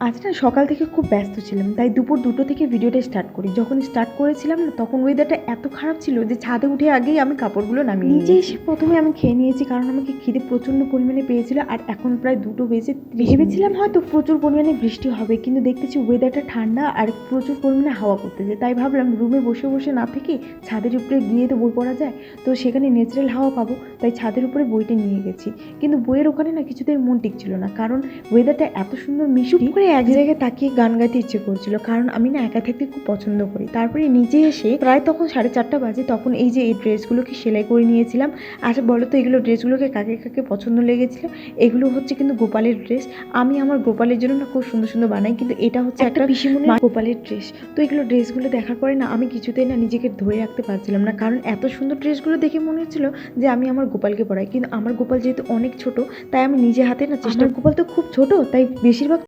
আজ না সকাল থেকে খুব ব্যস্ত ছিলাম, তাই দুপুর 2টো থেকে ভিডিওটা স্টার্ট করি। যখন স্টার্ট করেছিলাম না, তখন ওয়েদারটা এত খারাপ ছিল যে ছাদে উঠে আগেই আমি কাপড়গুলো নামিয়ে নিজে এসে প্রথমে আমি খেয়ে নিয়েছি, কারণ আমাকে খিদে প্রচণ্ড পরিমাণে পেয়েছিল। আর এখন প্রায় 2টো বেজে ভেবেছিলাম হয়তো প্রচুর পরিমাণে বৃষ্টি হবে, কিন্তু দেখতেছি ওয়েদারটা ঠান্ডা আর প্রচুর পরিমাণে হাওয়া করতেছে। তাই ভাবলাম রুমে বসে বসে না থেকে ছাদের উপরে গিয়ে তো বই পড়া যায়, তো সেখানে ন্যাচারাল হাওয়া পাবো, তাই ছাদের উপরে বইটা নিয়ে গেছি। কিন্তু বইয়ের ওখানে না কিছুতেই মন টিকছিল না, কারণ ওয়েদারটা এত সুন্দর মিষ্টি করে এক জায়গায় তাকিয়ে গান গাইতে ইচ্ছে করছিল, কারণ আমি না একা থাকতে খুব পছন্দ করি। তারপরে নিচে এসে প্রায় তখন 4:30 বাজে, তখন এই যে এই ড্রেসগুলোকে সেলাই করে নিয়েছিলাম। আচ্ছা বলো তো, এগুলো ড্রেসগুলোকে কাকে কাকে পছন্দ লেগেছিল? এগুলো হচ্ছে কিন্তু গোপালের ড্রেস। আমি আমার গোপালের জন্য না খুব সুন্দর সুন্দর বানাই, কিন্তু এটা হচ্ছে একটা পিসিমণির গোপালের ড্রেস। তো এগুলো ড্রেসগুলো দেখার পরে না আমি কিছুতেই না নিজেকে ধরে রাখতে পারছিলাম না, কারণ এত সুন্দর ড্রেসগুলো দেখে মনে হচ্ছিল যে আমি আমার গোপালকে পরাই। কিন্তু আমার গোপাল যেহেতু অনেক ছোট, তাই আমি নিজে হাতে না চেষ্টা, গোপাল তো খুব ছোট, তাই বেশিরভাগ